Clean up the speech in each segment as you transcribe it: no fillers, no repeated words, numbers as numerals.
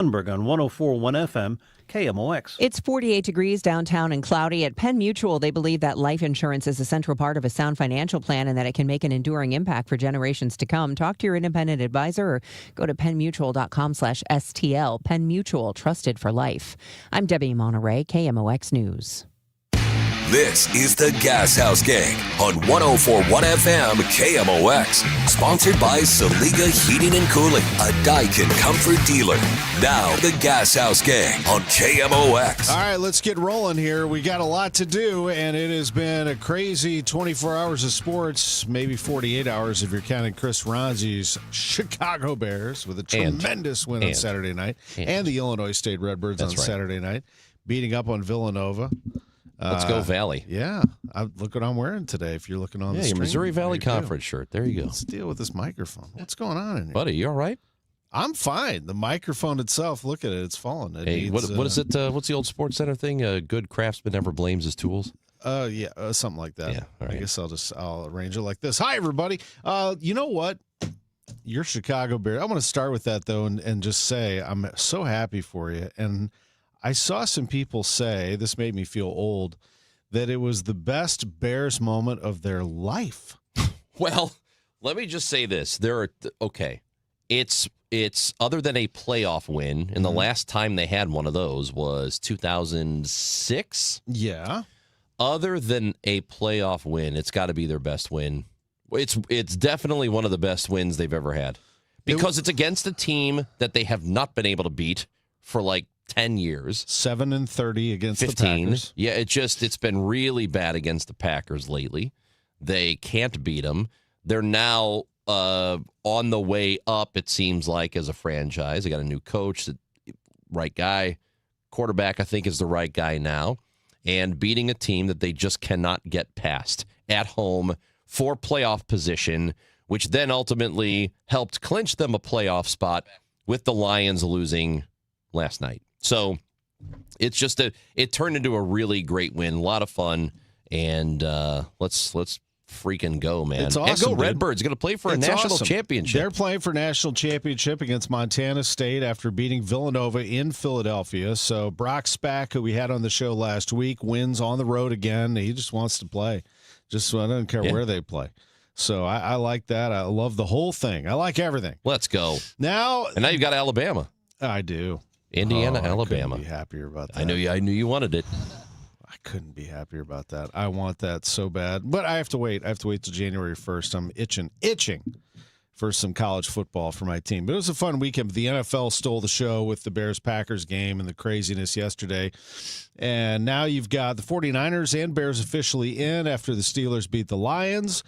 Lundberg on 104.1 FM, KMOX. It's 48 degrees downtown and cloudy. At Penn Mutual, they believe that life insurance is a central part of a sound financial plan and that it can make an enduring impact for generations to come. Talk to your independent advisor or go to pennmutual.com/STL. Penn Mutual, trusted for life. I'm Debbie Monterey, KMOX News. This is the Gashouse Gang on 104.1 FM KMOX. Sponsored by Saliga Heating and Cooling, a Daikin comfort dealer. Now, the Gashouse Gang on KMOX. All right, let's get rolling here. We got a lot to do, and it has been a crazy 24 hours of sports, maybe 48 hours if you're counting Chris Ronzi's Chicago Bears with a tremendous win on Saturday night, and the Illinois State Redbirds on Saturday night, beating up on Villanova. Let's go Valley. Yeah. Look what I'm wearing today if you're looking on the stream. Your Missouri Valley Conference shirt. There you go. Let's deal with this microphone. What's going on in here? Buddy, you all right? I'm fine. The microphone itself, look at it. It's fallen. What is it? What's the old Sports Center thing? A good craftsman never blames his tools? Something like that. Yeah, all right. I guess I'll arrange it like this. Hi, everybody. You know what? Your Chicago Bears. I want to start with that, though, and just say I'm so happy for you. And I saw some people say, this made me feel old, that it was the best Bears moment of their life. Well, let me just say this. It's other than a playoff win, and the last time they had one of those was 2006. Yeah. Other than a playoff win, it's got to be their best win. It's definitely one of the best wins they've ever had because it's against a team that they have not been able to beat for like 10 years. 7-30 against 15. the Packers. Yeah, it's been really bad against the Packers lately. They can't beat them. They're now on the way up, it seems like, as a franchise. They got a new coach, the right guy. Quarterback, I think, is the right guy now. And beating a team that they just cannot get past at home for playoff position, which then ultimately helped clinch them a playoff spot with the Lions losing last night. So it's just it turned into a really great win, a lot of fun, and let's freaking go, man. It's awesome. And go Redbirds, going to play for a national championship. They're playing for national championship against Montana State after beating Villanova in Philadelphia. So Brock Spack, who we had on the show last week, wins on the road again. He just wants to play. I don't care where they play. So I like that. I love the whole thing. I like everything. Let's go. Now you've got Alabama. I do. Indiana, I Alabama. couldn't be happier about that. I knew you wanted it. I couldn't be happier about that. I want that so bad. But I have to wait. I have to wait till January 1st. I'm itching for some college football for my team. But it was a fun weekend. The NFL stole the show with the Bears-Packers game and the craziness yesterday. And now you've got the 49ers and Bears officially in after the Steelers beat the Lions.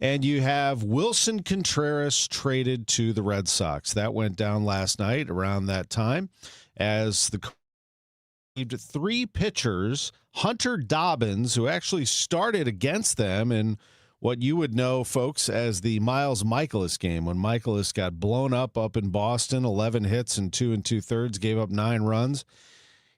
And you have Wilson Contreras traded to the Red Sox. That went down last night around that time as the three pitchers, Hunter Dobbins, who actually started against them in what you would know, folks, as the Miles Michaelis game, when Michaelis got blown up in Boston, 11 hits and 2 2/3, gave up 9 runs.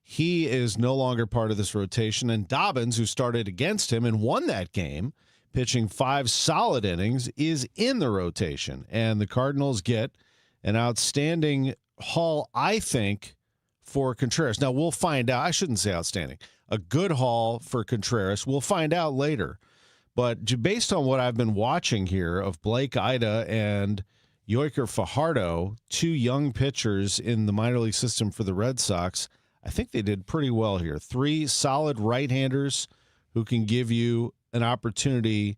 He is no longer part of this rotation. And Dobbins, who started against him and won that game, pitching 5 solid innings, is in the rotation. And the Cardinals get an outstanding haul, I think, for Contreras. Now, we'll find out. I shouldn't say outstanding. A good haul for Contreras. We'll find out later. But based on what I've been watching here of Blake Ida and Yoiker Fajardo, 2 young pitchers in the minor league system for the Red Sox, I think they did pretty well here. 3 solid right-handers who can give you an opportunity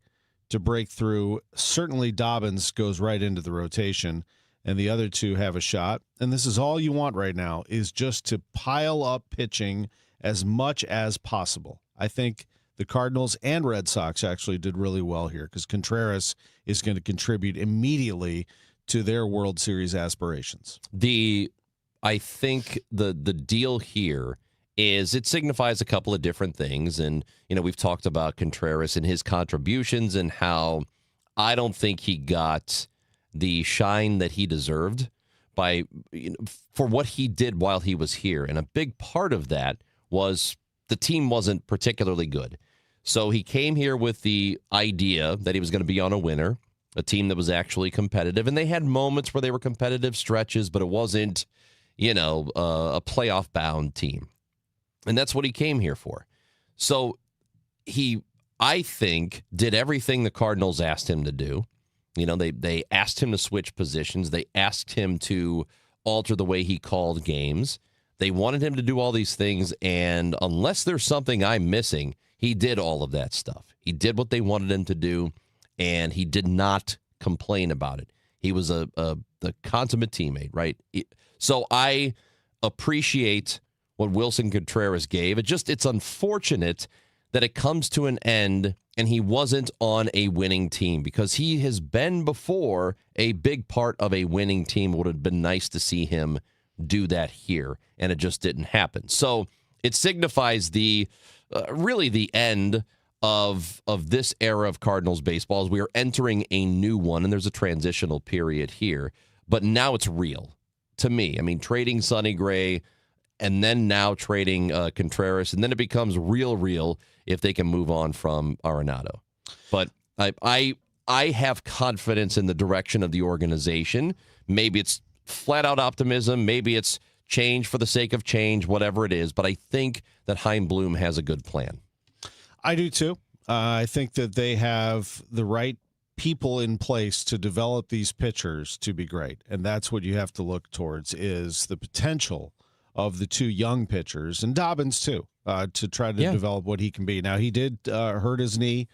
to break through. Certainly Dobbins goes right into the rotation, and the other 2 have a shot. And this is all you want right now, is just to pile up pitching as much as possible. I think the Cardinals and Red Sox actually did really well here because Contreras is going to contribute immediately to their World Series aspirations. I think the deal here is it signifies a couple of different things. And, we've talked about Contreras and his contributions and how I don't think he got the shine that he deserved for what he did while he was here. And a big part of that was the team wasn't particularly good. So he came here with the idea that he was going to be on a winner, a team that was actually competitive. And they had moments where they were competitive stretches, but it wasn't a playoff-bound team. And that's what he came here for. So he, I think, did everything the Cardinals asked him to do. They asked him to switch positions. They asked him to alter the way he called games. They wanted him to do all these things, and unless there's something I'm missing, he did all of that stuff. He did what they wanted him to do, and he did not complain about it. He was the consummate teammate, right? So I appreciate what Wilson Contreras gave. It's unfortunate that it comes to an end and he wasn't on a winning team, because he has been before a big part of a winning team. It would have been nice to see him do that here, and it just didn't happen. So it signifies really the end of this era of Cardinals baseball, as we are entering a new one, and there's a transitional period here. But now it's real to me. I mean, trading Sonny Gray and then now trading Contreras, and then it becomes real if they can move on from Arenado. But I have confidence in the direction of the organization. Maybe it's flat-out optimism. Maybe it's change for the sake of change, whatever it is. But I think that Chaim Bloom has a good plan. I do, too. I think that they have the right people in place to develop these pitchers to be great. And that's what you have to look towards, is the potential of the two young pitchers, and Dobbins, too, to try to develop what he can be. Now, he did hurt his knee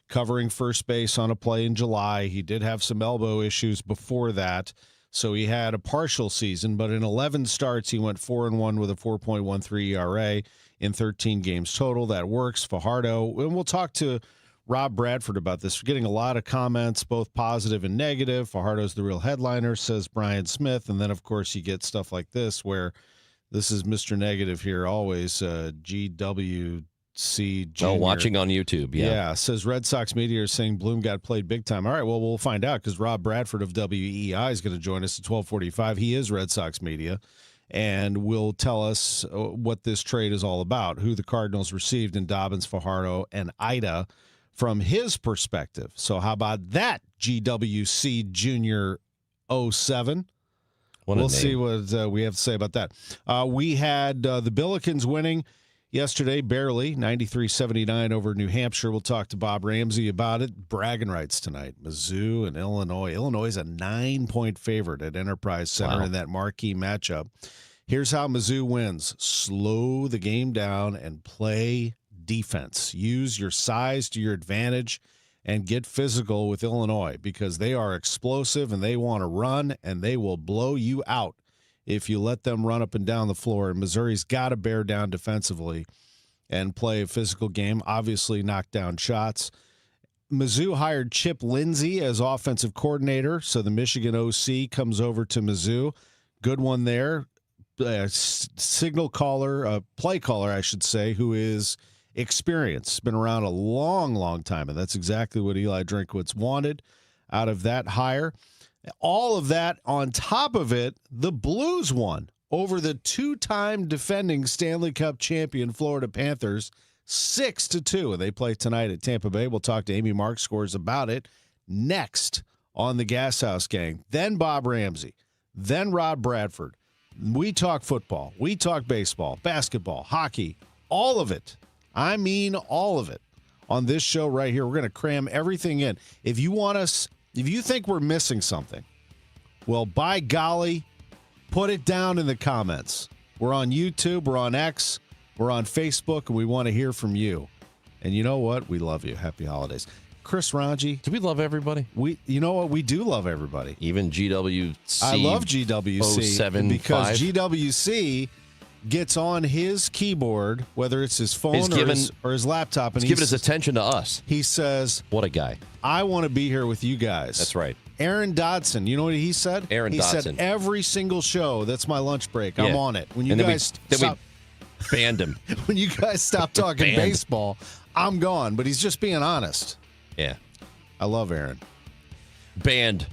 covering first base on a play in July. He did have some elbow issues before that, so he had a partial season. But in 11 starts, he went 4-1 with a 4.13 ERA in 13 games total. That works. Fajardo, and we'll talk to Rob Bradford about this. We're getting a lot of comments, both positive and negative. Fajardo's the real headliner, says Brian Smith. And then, of course, you get stuff like this where this is Mr. Negative here, always, GWC Jr. Oh, watching on YouTube, Yeah, says Red Sox media are saying Bloom got played big time. All right, well, we'll find out, because Rob Bradford of WEI is going to join us at 12:45. He is Red Sox media, and will tell us what this trade is all about, who the Cardinals received in Dobbins, Fajardo, and Ida from his perspective. So how about that, GWC Jr. 07? We'll see what we have to say about that. We had the Billikens winning yesterday, barely, 93-79 over New Hampshire. We'll talk to Bob Ramsey about it. Bragging rights tonight, Mizzou and Illinois. Illinois is a 9-point favorite at Enterprise Center in that marquee matchup. Here's how Mizzou wins. Slow the game down and play defense. Use your size to your advantage and get physical with Illinois, because they are explosive and they want to run, and they will blow you out if you let them run up and down the floor. And Missouri's got to bear down defensively and play a physical game, obviously knock down shots. Mizzou hired Chip Lindsey as offensive coordinator, so the Michigan OC comes over to Mizzou. Good one there. Signal caller, play caller, I should say, who is experience, been around a long time, and that's exactly what Eli Drinkwitz wanted out of that hire. All of that on top of it, the Blues won over the two-time defending Stanley Cup champion Florida Panthers 6-2, and they play tonight at Tampa Bay. We'll talk to Amy Markscores about it next on the Gashouse Gang. Then Bob Ramsey, then Rob Bradford. We talk football, we talk baseball, basketball, hockey, all of it. I mean all of it on this show right here. We're going to cram everything in. If you think we're missing something, well, by golly, put it down in the comments. We're on YouTube, we're on X, we're on Facebook, and we want to hear from you. And you know what? We love you. Happy holidays. Chris Ranji. Do we love everybody? You know what? We do love everybody. Even GWC. I love GWC 075. because GWC gets on his keyboard, whether it's his phone or his laptop, and he's given his attention to us. He says, "What a guy! I want to be here with you guys." That's right. Aaron Dodson, you know what he said? He said, every single show, that's my lunch break. I'm on it. When you and guys then we banned him. When you guys stop talking baseball, I'm gone. But he's just being honest. Yeah. I love Aaron. Banned.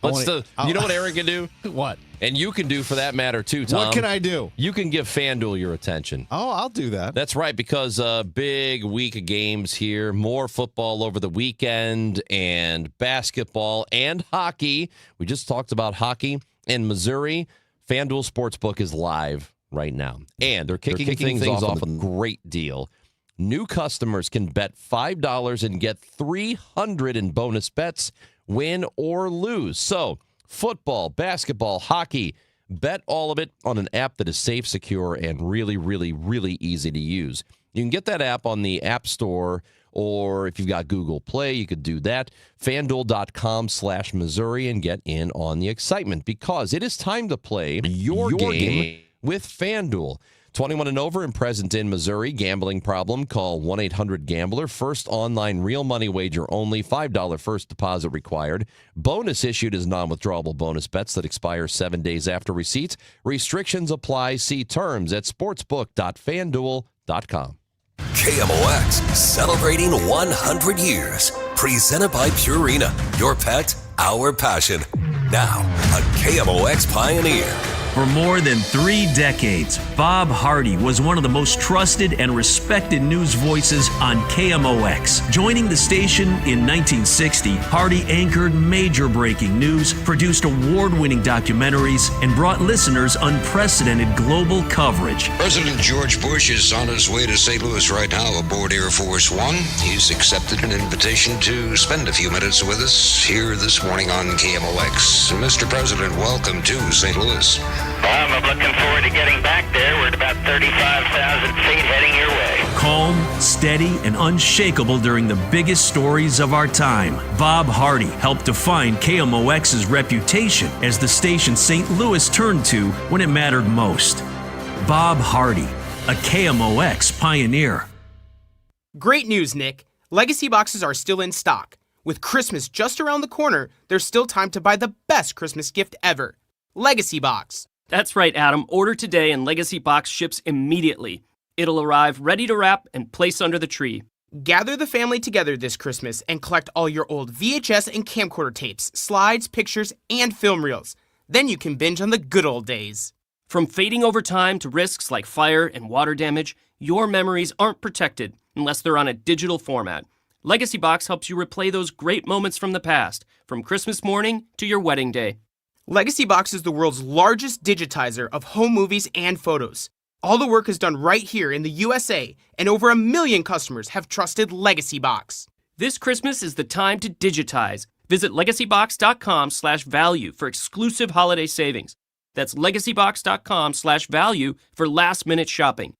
You know what Aaron can do? What? And you can do for that matter, too, Tom. What can I do? You can give FanDuel your attention. Oh, I'll do that. That's right, because big week of games here. More football over the weekend, and basketball and hockey. We just talked about hockey in Missouri. FanDuel Sportsbook is live right now, and they're kicking things off with a great deal. New customers can bet $5 and get $300 in bonus bets, win or lose. So, football, basketball, hockey, bet all of it on an app that is safe, secure, and really, really, really easy to use. You can get that app on the App Store, or if you've got Google Play, you could do that. FanDuel.com/Missouri and get in on the excitement, because it is time to play your game with FanDuel. 21 and over and present in Missouri. Gambling problem? Call 1-800-GAMBLER. First online real money wager only. $5 first deposit required. Bonus issued as non-withdrawable bonus bets that expire 7 days after receipt. Restrictions apply. See terms at sportsbook.fanduel.com. KMOX, celebrating 100 years. Presented by Purina, your pet, our passion. Now, a KMOX pioneer. For more than 3 decades, Bob Hardy was one of the most trusted and respected news voices on KMOX. Joining the station in 1960, Hardy anchored major breaking news, produced award-winning documentaries, and brought listeners unprecedented global coverage. President George Bush is on his way to St. Louis right now aboard Air Force One. He's accepted an invitation to spend a few minutes with us here this morning on KMOX. Mr. President, welcome to St. Louis. Well, I'm looking forward to getting back there. We're at about 35,000 feet heading your way. Calm, steady, and unshakable during the biggest stories of our time, Bob Hardy helped define KMOX's reputation as the station St. Louis turned to when it mattered most. Bob Hardy, a KMOX pioneer. Great news, Nick. Legacy boxes are still in stock. With Christmas just around the corner, there's still time to buy the best Christmas gift ever. Legacy Box. That's right, Adam. Order today and Legacy Box ships immediately. It'll arrive ready to wrap and place under the tree. Gather the family together this Christmas and collect all your old VHS and camcorder tapes, slides, pictures, and film reels. Then you can binge on the good old days. From fading over time to risks like fire and water damage, your memories aren't protected unless they're on a digital format. Legacy Box helps you replay those great moments from the past, from Christmas morning to your wedding day. Legacy Box is the world's largest digitizer of home movies and photos. All the work is done right here in the USA, and over 1 million customers have trusted Legacy Box. This Christmas is the time to digitize. Visit legacybox.com/value for exclusive holiday savings. That's legacybox.com/value for last-minute shopping.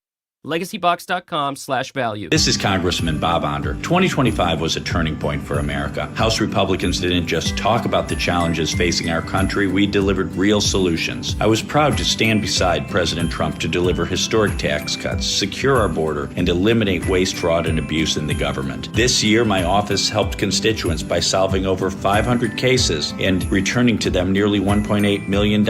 legacybox.com/value. This is Congressman Bob Onder. 2025 was a turning point for America. House Republicans didn't just talk about the challenges facing our country, we delivered real solutions. I was proud to stand beside President Trump to deliver historic tax cuts, secure our border, and eliminate waste, fraud, and abuse in the government. This year, my office helped constituents by solving over 500 cases and returning to them nearly $1.8 million.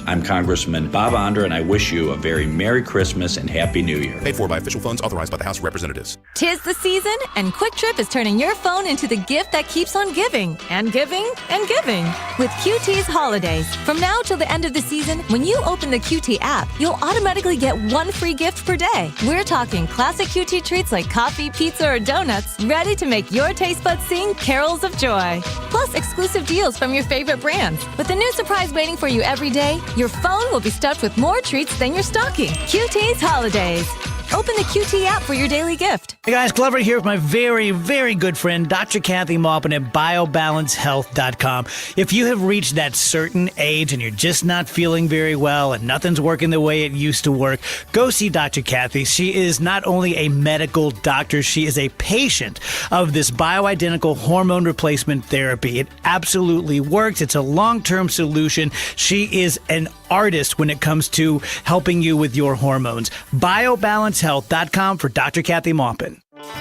I'm Congressman Bob Onder, and I wish you a very Merry Christmas and Happy New Year. Paid for by official funds authorized by the House of Representatives. 'Tis the season, and Quick Trip is turning your phone into the gift that keeps on giving, and giving, and giving. With QT's Holidays. From now till the end of the season, when you open the QT app, you'll automatically get 1 free gift per day. We're talking classic QT treats like coffee, pizza, or donuts, ready to make your taste buds sing carols of joy. Plus, exclusive deals from your favorite brands. With a new surprise waiting for you every day, your phone will be stuffed with more treats than your stocking. QT's Holidays. Open the QT app for your daily gift. Hey guys, Glover here with my very, very good friend, Dr. Kathy Maupin at BioBalanceHealth.com. If you have reached that certain age and you're just not feeling very well and nothing's working the way it used to work, go see Dr. Kathy. She is not only a medical doctor, she is a patient of this bioidentical hormone replacement therapy. It absolutely works. It's a long-term solution. She is an artist when it comes to helping you with your hormones. BioBalanceHealth.com for Dr. Kathy Maupin.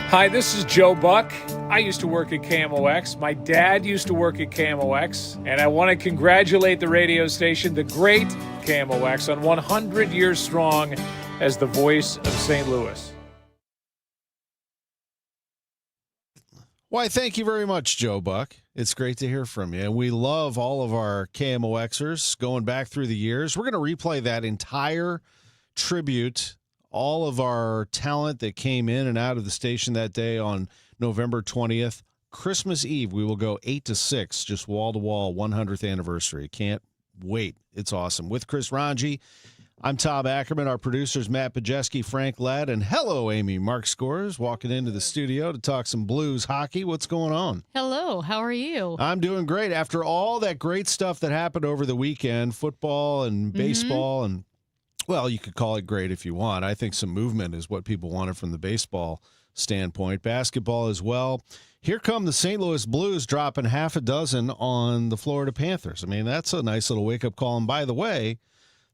Hi, this is Joe Buck. I used to work at KMOX. My dad used to work at KMOX. And I want to congratulate the radio station, the great KMOX, on 100 years strong as the voice of St. Louis. Why, thank you very much, Joe Buck. It's great to hear from you. And we love all of our KMOXers going back through the years. We're going to replay that entire tribute, all of our talent that came in and out of the station that day on November 20th. Christmas Eve, we will go 8 to 6, just wall-to-wall, 100th anniversary. Can't wait. It's awesome. With Chris Ranji, I'm Tom Ackerman. Our producers, Matt Pajeski, Frank Ladd, and hello, Amy Mark Scores, walking into the studio to talk some Blues hockey. What's going on? Hello, how are you? I'm doing great. After all that great stuff that happened over the weekend, football and baseball, and, well, you could call it great if you want. I think some movement is what people wanted from the baseball standpoint. Basketball as well. Here come the St. Louis Blues dropping half a dozen on the Florida Panthers. I mean, that's a nice little wake-up call. And by the way,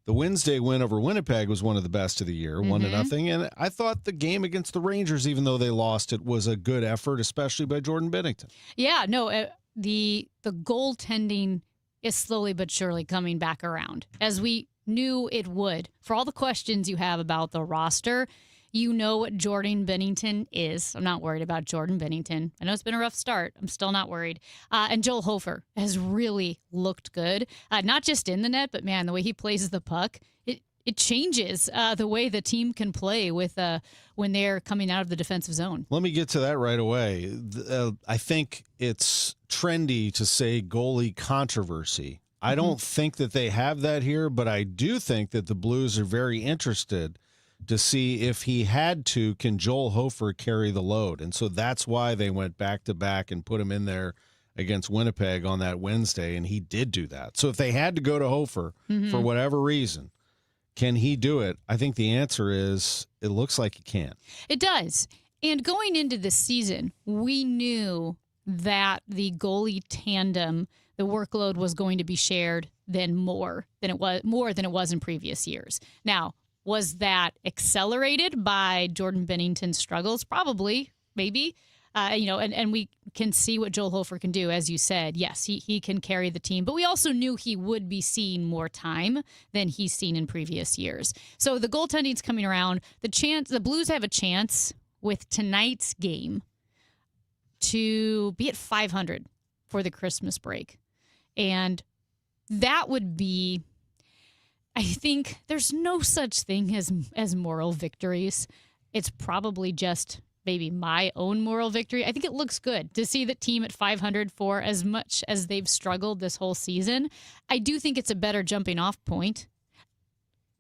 the Wednesday win over Winnipeg was one of the best of the year, 1-0. And I thought the game against the Rangers, even though they lost it, was a good effort, especially by Jordan Bennington. Yeah, no, the goaltending is slowly but surely coming back around, as we knew it would. For all the questions you have about the roster, you know what Jordan Bennington is. I'm not worried about Jordan Bennington. I know it's been a rough start. I'm still not worried. And Joel Hofer has really looked good, not just in the net, but, man, the way he plays the puck, it changes the way the team can play with when they're coming out of the defensive zone. Let me get to that right away. I think it's trendy to say goalie controversy. I don't think that they have that here, but I do think that the Blues are very interested to see if he had to, can Joel Hofer carry the load? And so that's why they went back-to-back and put him in there against Winnipeg on that Wednesday, and he did do that. So if they had to go to Hofer for whatever reason, can he do it? I think the answer is it looks like he can. It does. And going into this season, we knew that the goalie tandem, the workload was going to be shared more than it was in previous years. Now, was that accelerated by Jordan Bennington's struggles? Probably, maybe. And we can see what Joel Hofer can do. As you said, yes, he can carry the team. But we also knew he would be seeing more time than he's seen in previous years. So the goaltending's coming around. The Blues have a chance with tonight's game to be at 500 for the Christmas break. And that would be, I think there's no such thing as moral victories. It's probably just maybe my own moral victory. I think it looks good to see the team at 500 for as much as they've struggled this whole season. I do think it's a better jumping off point.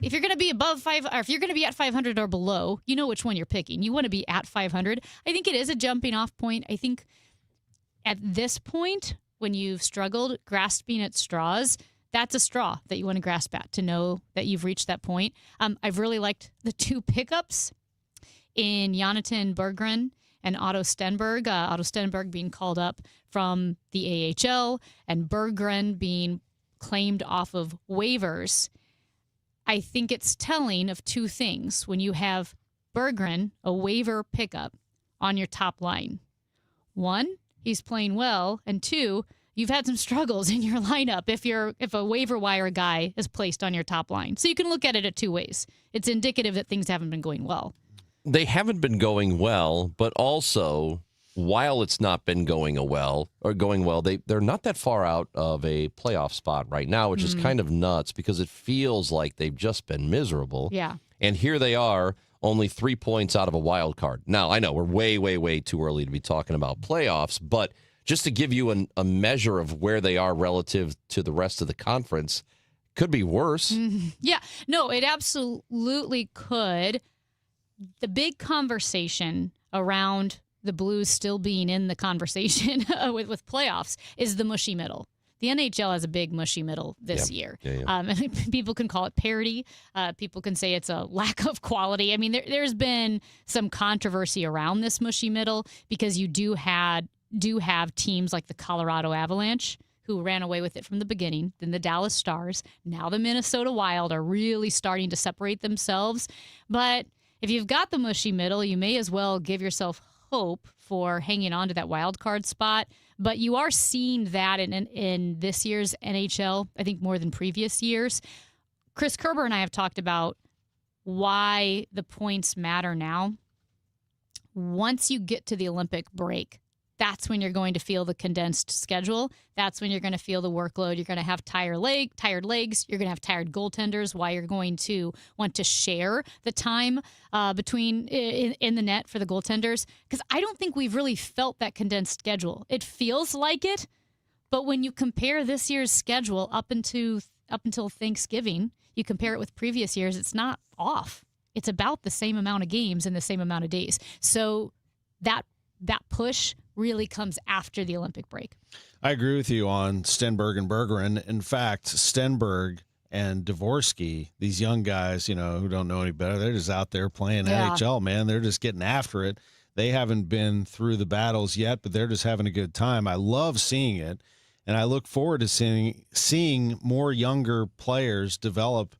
If you're going to be above 5, or if you're going to be at 500 or below, you know which one you're picking. You want to be at 500. I think it is a jumping off point. I think at this point, when you've struggled grasping at straws, that's a straw that you want to grasp at to know that you've reached that point. I've really liked the two pickups in Jonathan Berggren and Otto Stenberg. Otto Stenberg being called up from the AHL and Berggren being claimed off of waivers. I think it's telling of two things when you have Berggren, a waiver pickup, on your top line. One, he's playing well, and two, you've had some struggles in your lineup if a waiver wire guy is placed on your top line. So you can look at it two ways. It's indicative that things haven't been going well. They haven't been going well, but also, while it's not been going well, they're not that far out of a playoff spot right now, which is kind of nuts because it feels like they've just been miserable. Yeah. And here they are, only 3 points out of a wild card. Now, I know we're way, way, way too early to be talking about playoffs, but just to give you a measure of where they are relative to the rest of the conference, could be worse. Yeah, no, it absolutely could. The big conversation around the Blues still being in the conversation with playoffs is the mushy middle. The NHL has a big mushy middle this year. Yeah. People can call it parity. People can say it's a lack of quality. I mean, there's been some controversy around this mushy middle because you do have teams like the Colorado Avalanche who ran away with it from the beginning, then the Dallas Stars, now the Minnesota Wild are really starting to separate themselves. But if you've got the mushy middle, you may as well give yourself hope for hanging on to that wild card spot. But you are seeing that in this year's NHL, I think more than previous years. Chris Kerber and I have talked about why the points matter now. Once you get to the Olympic break, that's when you're going to feel the condensed schedule. That's when you're going to feel the workload. You're going to have tired legs. You're going to have tired goaltenders. Why you're going to want to share the time between in the net for the goaltenders. Because I don't think we've really felt that condensed schedule. It feels like it, but when you compare this year's schedule up into up until Thanksgiving. You compare it with previous years, it's not off. It's about the same amount of games in the same amount of days. So that push really comes after the Olympic break. I agree with you on Stenberg and Bergeron. In fact, Stenberg and Dvorsky, these young guys, who don't know any better, they're just out there playing NHL, man. They're just getting after it. They haven't been through the battles yet, but they're just having a good time. I love seeing it, and I look forward to seeing more younger players develop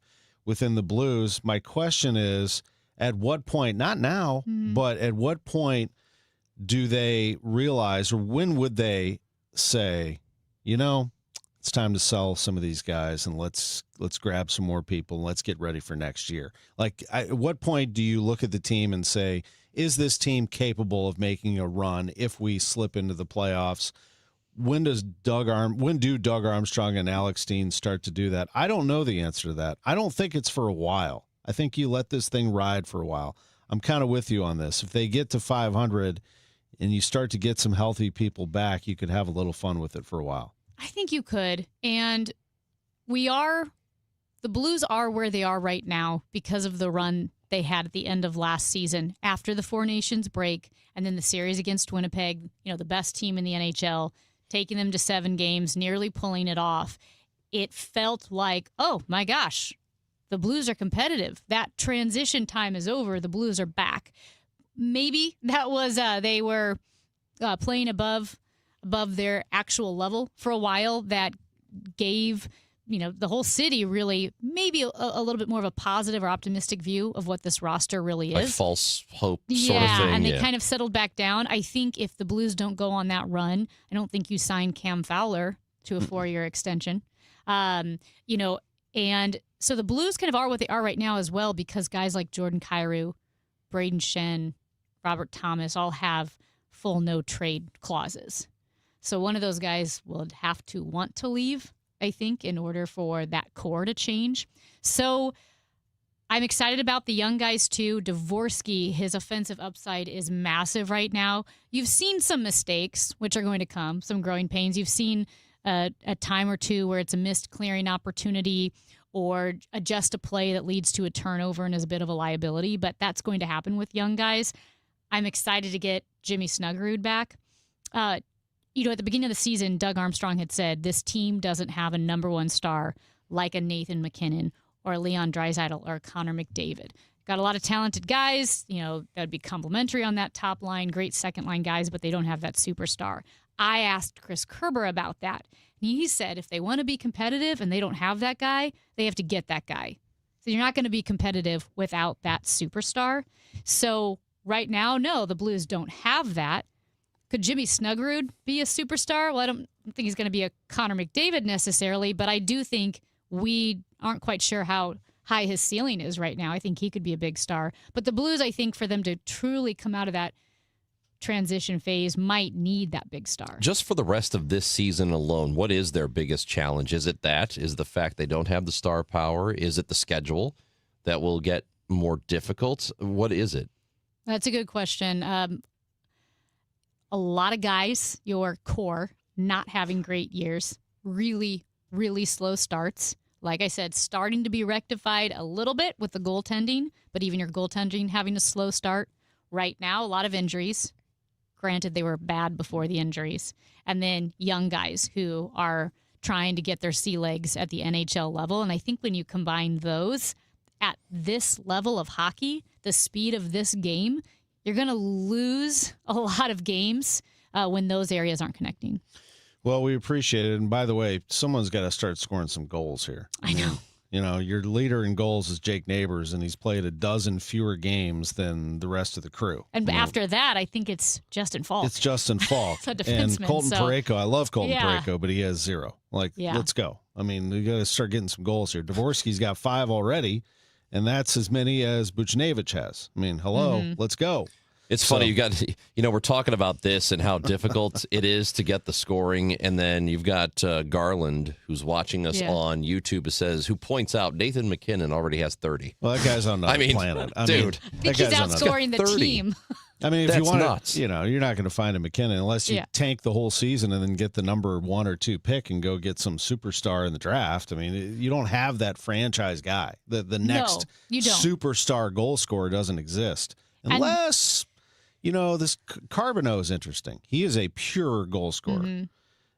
within the Blues. My question is, at what point, not now, but at what point do they realize, or when would they say, it's time to sell some of these guys and let's grab some more people and let's get ready for next year? Like, at what point do you look at the team and say, is this team capable of making a run if we slip into the playoffs? When do Doug Armstrong and Alex Steen start to do that? I don't know the answer to that. I don't think it's for a while. I think you let this thing ride for a while. I'm kind of with you on this. If they get to 500 and you start to get some healthy people back, you could have a little fun with it for a while. I think you could. And the Blues are where they are right now because of the run they had at the end of last season after the Four Nations break and then the series against Winnipeg, the best team in the NHL, taking them to 7 games, nearly pulling it off. It felt like, oh my gosh, the Blues are competitive. That transition time is over. The Blues are back. Maybe that was they were playing above their actual level for a while. That gave the whole city really maybe a little bit more of a positive or optimistic view of what this roster really is. Like false hope sort of thing. And they kind of settled back down. I think if the Blues don't go on that run, I don't think you sign Cam Fowler to a 4-year extension. And so the Blues kind of are what they are right now as well because guys like Jordan Kyrou, Braden Shen, Robert Thomas all have full no-trade clauses. So one of those guys will have to want to leave, I think, in order for that core to change. So I'm excited about the young guys, too. Dvorsky, his offensive upside is massive right now. You've seen some mistakes, which are going to come, some growing pains. You've seen a time or two where it's a missed clearing opportunity or just a play that leads to a turnover and is a bit of a liability, but that's going to happen with young guys. I'm excited to get Jimmy Snuggerud back. At the beginning of the season, Doug Armstrong had said this team doesn't have a number one star like a Nathan McKinnon or a Leon Draisaitl or a Connor McDavid. Got a lot of talented guys, that would be complimentary on that top line, great second line guys, but they don't have that superstar. I asked Chris Kerber about that. And he said if they want to be competitive and they don't have that guy, they have to get that guy. So you're not going to be competitive without that superstar. So right now, no, the Blues don't have that. Could Jimmy Snuggerud be a superstar? Well, I don't think he's going to be a Connor McDavid necessarily, but I do think we aren't quite sure how high his ceiling is right now. I think he could be a big star. But the Blues, I think, for them to truly come out of that transition phase, might need that big star. Just for the rest of this season alone, what is their biggest challenge? Is it that? Is the fact they don't have the star power? Is it the schedule that will get more difficult? What is it? That's a good question. A lot of guys, your core, not having great years, really, really slow starts. Like I said, starting to be rectified a little bit with the goaltending, but even your goaltending having a slow start. Right now, a lot of injuries. Granted, they were bad before the injuries. And then young guys who are trying to get their sea legs at the NHL level. And I think when you combine those at this level of hockey, the speed of this game, you're going to lose a lot of games when those areas aren't connecting. Well, we appreciate it. And by the way, someone's got to start scoring some goals here. I know. Your leader in goals is Jake Neighbors, and he's played a dozen fewer games than the rest of the crew. And after that, I think it's Justin Falk. It's Justin Falk. It's a defenseman. And Colton Parayko. I love Colton Parayko, but he has 0. Yeah. Let's go. I mean, we got to start getting some goals here. Dvorsky's got 5 already, and that's as many as Buchnevich has. I mean, hello, let's go. It's funny, you got, we're talking about this and how difficult it is to get the scoring, and then you've got Garland, who's watching us on YouTube, who points out Nathan McKinnon already has 30. Well, that guy's on another planet. I think he's outscoring the team. I mean, if That's you want nuts. to, you're not going to find a McKinnon unless you Yeah. tank the whole season and then get the number 1 or 2 pick and go get some superstar in the draft. I mean, you don't have that franchise guy. The next you don't. superstar goal scorer doesn't exist unless, this Carbonneau is interesting. He is a pure goal scorer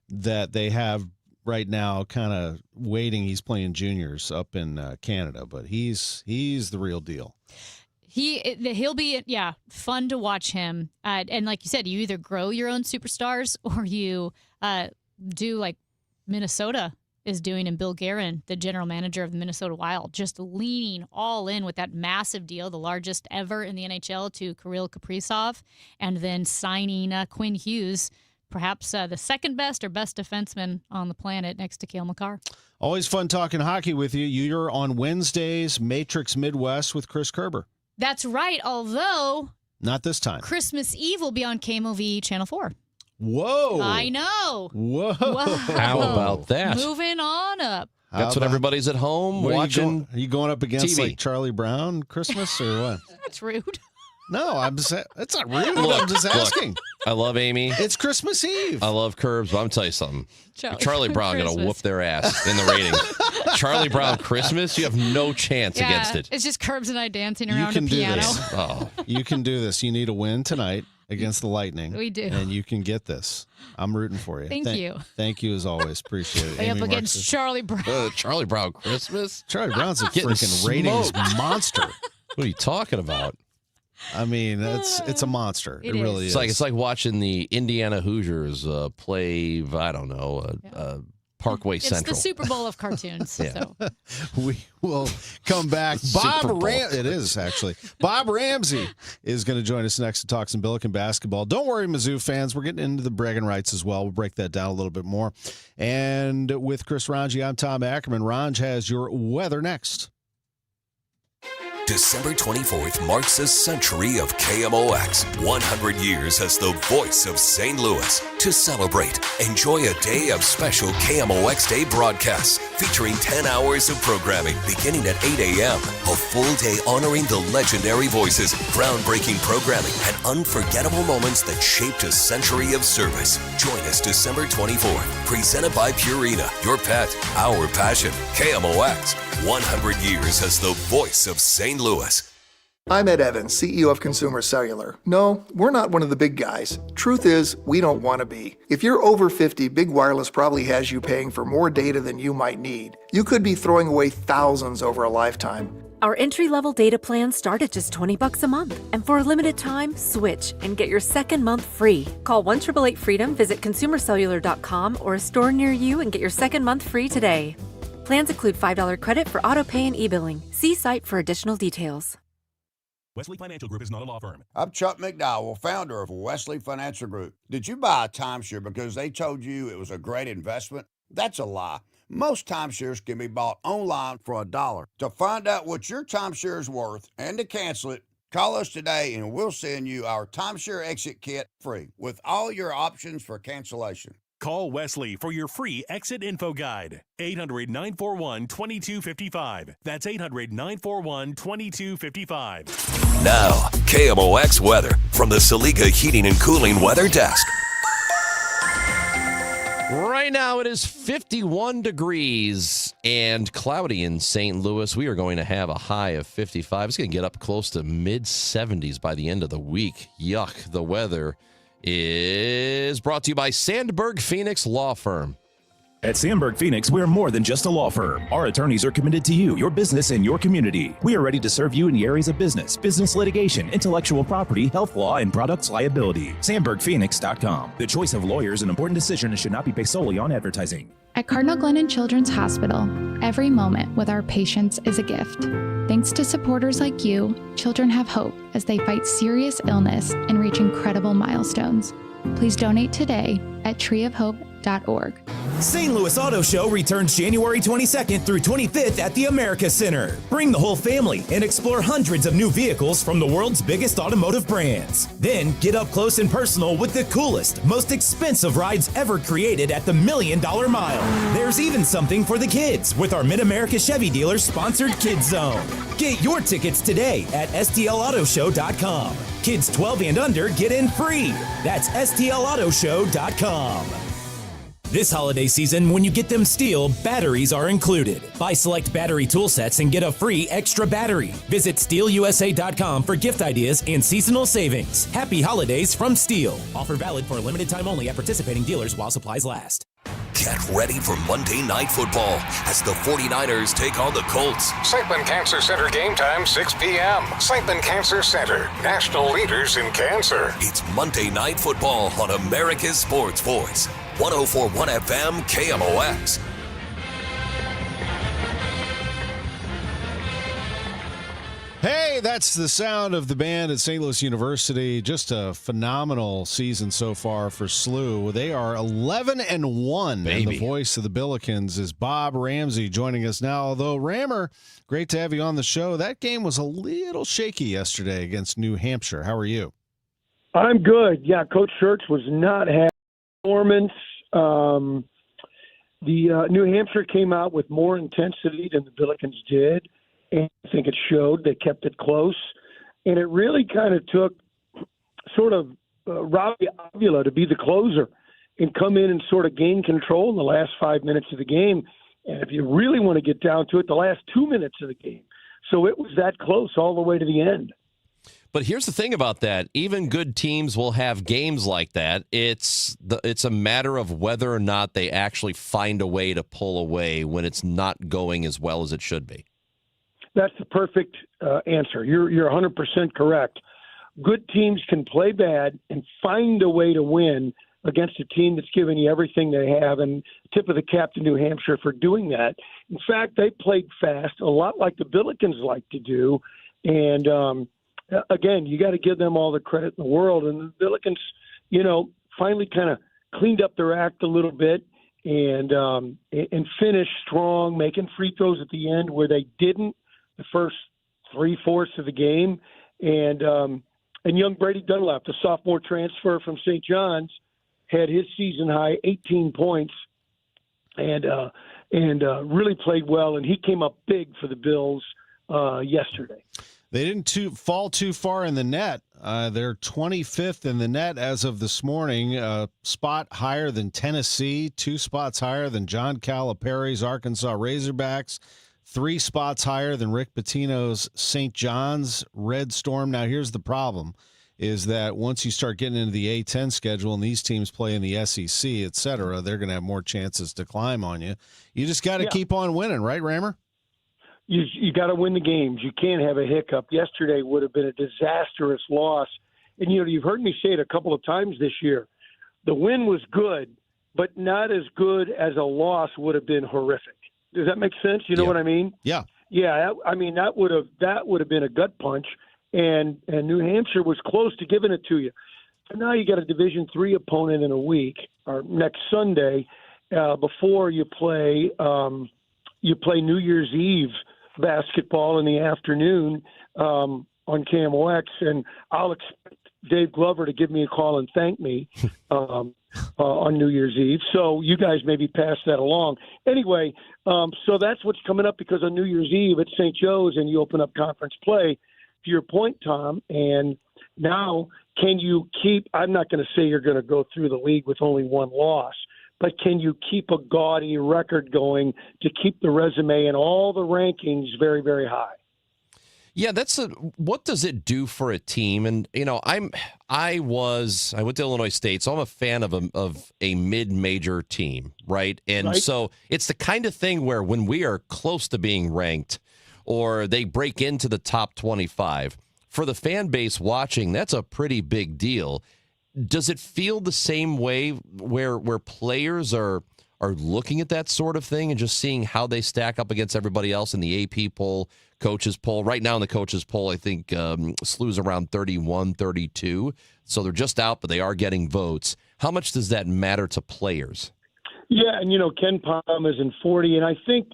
that they have right now kind of waiting. He's playing juniors up in Canada, but he's the real deal. He'll be fun to watch him. And like you said, you either grow your own superstars or you do like Minnesota is doing, and Bill Guerin, the general manager of the Minnesota Wild, just leaning all in with that massive deal, the largest ever in the NHL, to Kirill Kaprizov, and then signing Quinn Hughes, perhaps the second best or best defenseman on the planet next to Cale Makar. Always fun talking hockey with you. You're on Wednesdays, Matrix Midwest with Chris Kerber. That's right, although Not this time. Christmas Eve will be on KMOV Channel 4. Whoa. I know. Whoa. How about that? Moving on up. That's what everybody's at home watching. Are you going up against TV. like Charlie Brown Christmas or what? That's rude. No, it's not rude. Look, I'm just asking. I love Amy. It's Christmas Eve. I love Curbs, but I'm tell you something. Charlie Brown Brown going to Christmas. whoop their ass in the ratings. Charlie Brown Christmas, you have no chance against it. It's just Curbs and I dancing You around a can do piano. this. Oh, You can do this. You need a win tonight against the Lightning. We do. And you can get this. I'm rooting for you. Thank you. Thank you as always. Appreciate it. Way up Amy against Marks. Charlie Brown. Charlie Brown Christmas? Charlie Brown's a Getting freaking ratings smoked. monster. What are you talking about? I mean, it's a monster. It really is. It's like watching the Indiana Hoosiers play, I don't know, Parkway It's Central. the Super Bowl of cartoons. Yeah. So. We will come back. Super Bowl. It is actually. Bob Ramsey is going to join us next to talk some Billiken basketball. Don't worry, Mizzou fans. We're getting into the bragging rights as well. We'll break that down a little bit more. And with Chris Ranji, I'm Tom Ackerman. Ranj has your weather next. December 24th marks a century of KMOX. 100 years as the voice of St. Louis. To celebrate, enjoy a day of special KMOX Day broadcasts featuring 10 hours of programming beginning at 8 a.m. A full day honoring the legendary voices, groundbreaking programming, and unforgettable moments that shaped a century of service. Join us December 24th. Presented by Purina, your pet, our passion. KMOX. 100 years as the voice of St. Louis. I'm Ed Evans, CEO of Consumer Cellular. No, we're not one of the big guys. Truth is, we don't want to be. If you're over 50, Big Wireless probably has you paying for more data than you might need. You could be throwing away thousands over a lifetime. Our entry-level data plans start at just $20 a month. And for a limited time, switch and get your second month free. Call 1-888-FREEDOM, visit consumercellular.com or a store near you and get your second month free today. Plans include $5 credit for auto pay and e-billing. See site for additional details. Wesley Financial Group is not a law firm. I'm Chuck McDowell, founder of Wesley Financial Group. Did you buy a timeshare because they told you it was a great investment? That's a lie. Most timeshares can be bought online for $1. To find out what your timeshare is worth and to cancel it, call us today and we'll send you our timeshare exit kit free with all your options for cancellation. Call Wesley for your free exit info guide. 800-941-2255. That's 800-941-2255. Now, KMOX weather from the Saliga Heating and Cooling Weather Desk. Right now it is 51 degrees and cloudy in St. Louis. We are going to have a high of 55. It's going to get up close to mid-70s by the end of the week. Yuck. The weather is brought to you by Sandberg Phoenix Law Firm. At Sandberg Phoenix, we're more than just a law firm. Our attorneys are committed to you, your business, and your community. We are ready to serve you in the areas of business litigation, intellectual property, health law, and products liability. SandbergPhoenix.com. The choice of lawyers is an important decision and should not be based solely on advertising. At Cardinal Glennon Children's Hospital, every moment with our patients is a gift. Thanks to supporters like you, children have hope as they fight serious illness and reach incredible milestones. Please donate today at treeofhope.org. St. Louis Auto Show returns January 22nd through 25th at the America Center. Bring the whole family and explore hundreds of new vehicles from the world's biggest automotive brands. Then get up close and personal with the coolest, most expensive rides ever created at the $1 Million Mile. There's even something for the kids with our Mid-America Chevy dealers sponsored Kids Zone. Get your tickets today at stlautoshow.com. Kids 12 and under get in free. That's stlautoshow.com. This holiday season, when you get them Steel, batteries are included. Buy select battery tool sets and get a free extra battery. Visit SteelUSA.com for gift ideas and seasonal savings. Happy holidays from Steel. Offer valid for a limited time only at participating dealers while supplies last. Get ready for Monday Night Football as the 49ers take on the Colts. Seitzman Cancer Center game time, 6 p.m. Seitzman Cancer Center, national leaders in cancer. It's Monday Night Football on America's Sports Voice. 104.1 FM KMOX. Hey, that's the sound of the band at St. Louis University. Just a phenomenal season so far for SLU. They are 11-1. And the voice of the Billikens is Bob Ramsey joining us now. Although, Rammer, great to have you on the show. That game was a little shaky yesterday against New Hampshire. How are you? I'm good. Yeah, Coach Schertz was not happy. Performance. The New Hampshire came out with more intensity than the Billikens did, and I think it showed. They kept it close, and it really kind of took sort of Robbie Avila to be the closer and come in and sort of gain control in the last 5 minutes of the game. And if you really want to get down to it, the last 2 minutes of the game. So it was that close all the way to the end. But here's the thing about that. Even good teams will have games like that. It's a matter of whether or not they actually find a way to pull away when it's not going as well as it should be. That's the perfect answer. You're 100% correct. Good teams can play bad and find a way to win against a team that's given you everything they have, and tip of the cap to New Hampshire for doing that. In fact, they played fast, a lot like the Billikens like to do, and again, you got to give them all the credit in the world. And the Billikens, finally kind of cleaned up their act a little bit and finished strong, making free throws at the end where they didn't the first 3/4 of the game. And young Brady Dunlap, the sophomore transfer from St. John's, had his season high 18 points and really played well. And he came up big for the Bills yesterday. They didn't fall too far in the net. They're 25th in the net as of this morning, a spot higher than Tennessee, 2 spots higher than John Calipari's Arkansas Razorbacks, 3 spots higher than Rick Pitino's St. John's Red Storm. Now, here's the problem, is that once you start getting into the A-10 schedule and these teams play in the SEC, et cetera, they're going to have more chances to climb on you. You just got to keep on winning, right, Rammer? You got to win the games. You can't have a hiccup. Yesterday would have been a disastrous loss. And, you've heard me say it a couple of times this year. The win was good, but not as good as a loss would have been horrific. Does that make sense? You know what I mean? Yeah. Yeah, that would have been a gut punch, and New Hampshire was close to giving it to you. So now you got a Division III opponent in a week, or next Sunday, before you play New Year's Eve basketball in the afternoon on KMOX, and I'll expect Dave Glover to give me a call and thank me on New Year's Eve. So you guys maybe pass that along. Anyway, so that's what's coming up, because on New Year's Eve at St. Joe's and you open up conference play, to your point, Tom, and now can you keep – I'm not going to say you're going to go through the league with only one loss, but can you keep a gaudy record going to keep the resume and all the rankings very, very high? Yeah, what does it do for a team? And I went to Illinois State, so I'm a fan of a mid-major team, right? And so it's the kind of thing where when we are close to being ranked, or they break into the top 25, for the fan base watching, that's a pretty big deal. Does it feel the same way where players are looking at that sort of thing and just seeing how they stack up against everybody else in the AP poll, coaches poll? Right now in the coaches poll, I think SLU's around 31, 32. So they're just out, but they are getting votes. How much does that matter to players? Yeah, and Ken Palm is in 40, and I think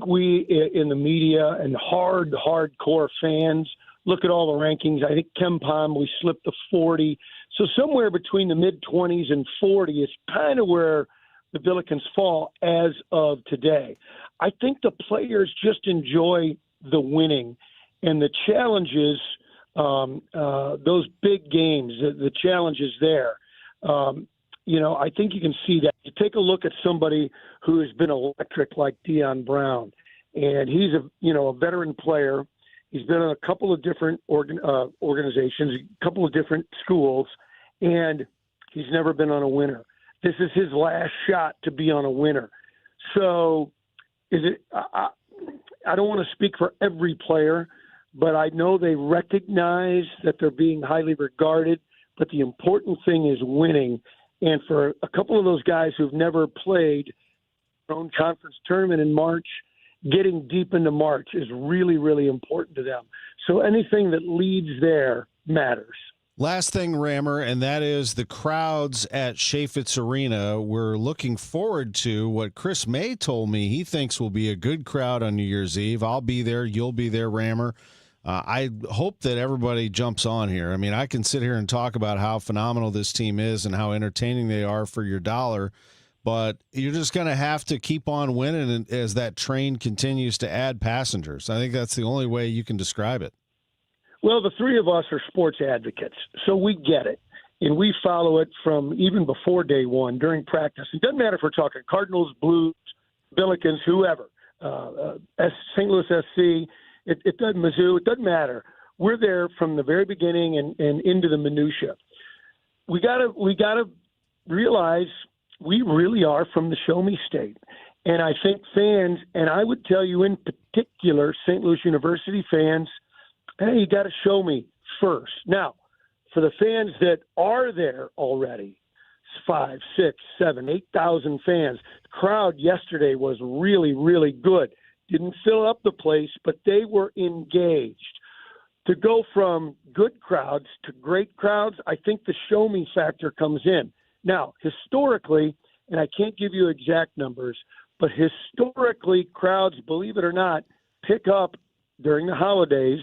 we in the media and hardcore fans look at all the rankings. I think Ken Palm, we slipped to 40, so somewhere between the mid-20s and 40 is kind of where the Billikens fall as of today. I think the players just enjoy the winning and the challenges, those big games, the challenges there. I think you can see that. You take a look at somebody who has been electric like Deion Brown, and he's a veteran player. He's been in a couple of different organizations, a couple of different schools, and he's never been on a winner. This is his last shot to be on a winner. So I don't want to speak for every player, but I know they recognize that they're being highly regarded, but the important thing is winning. And for a couple of those guys who've never played their own conference tournament in March, getting deep into March is really, really important to them. So anything that leads there matters. Last thing, Rammer, and that is the crowds at Chaffetz Arena. We're looking forward to what Chris May told me he thinks will be a good crowd on New Year's Eve. I'll be there. You'll be there, Rammer. I hope that everybody jumps on here. I mean, I can sit here and talk about how phenomenal this team is and how entertaining they are for your dollar, but you're just going to have to keep on winning as that train continues to add passengers. I think that's the only way you can describe it. Well, the three of us are sports advocates, so we get it. And we follow it from even before day one, during practice. It doesn't matter if we're talking Cardinals, Blues, Billikens, whoever, St. Louis SC, it doesn't, Mizzou, it doesn't matter. We're there from the very beginning and into the minutia. We gotta realize we really are from the Show Me State. And I think fans, and I would tell you in particular, St. Louis University fans, hey, you got to show me first. Now, for the fans that are there already, 5, 6, 7, 8,000 fans. The crowd yesterday was really, really good. Didn't fill up the place, but they were engaged. To go from good crowds to great crowds, I think the show me factor comes in. Now, historically, and I can't give you exact numbers, but historically, crowds, believe it or not, pick up during the holidays.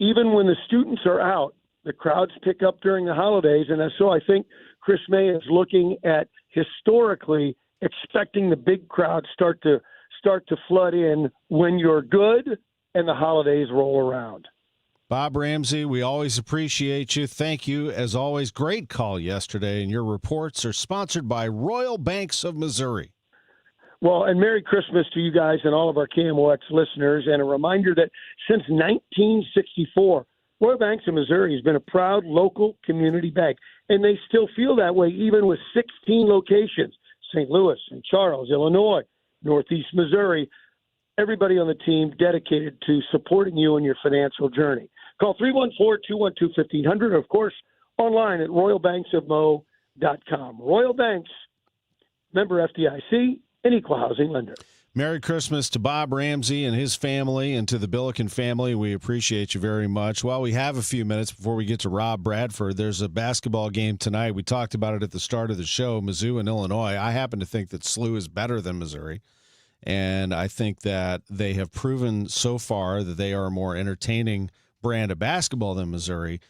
Even when the students are out, the crowds pick up during the holidays. And so I think Chris May is looking at historically expecting the big crowds start to flood in when you're good and the holidays roll around. Bob Ramsey, we always appreciate you. Thank you. As always, great call yesterday, and your reports are sponsored by Royal Banks of Missouri. Well, and Merry Christmas to you guys and all of our KMOX listeners, and a reminder that since 1964, Royal Banks of Missouri has been a proud local community bank, and they still feel that way even with 16 locations, St. Louis, St. Charles, Illinois, Northeast Missouri. Everybody on the team dedicated to supporting you in your financial journey. Call 314-212-1500, of course, online at royalbanksofmo.com. Royal Banks, member FDIC, an equal housing lender. Merry Christmas to Bob Ramsey and his family and to the Billiken family. We appreciate you very much. While we have a few minutes before we get to Rob Bradford, there's a basketball game tonight. We talked about it at the start of the show, Mizzou and Illinois. I happen to think that SLU is better than Missouri, and I think that they have proven so far that they are a more entertaining brand of basketball than Missouri.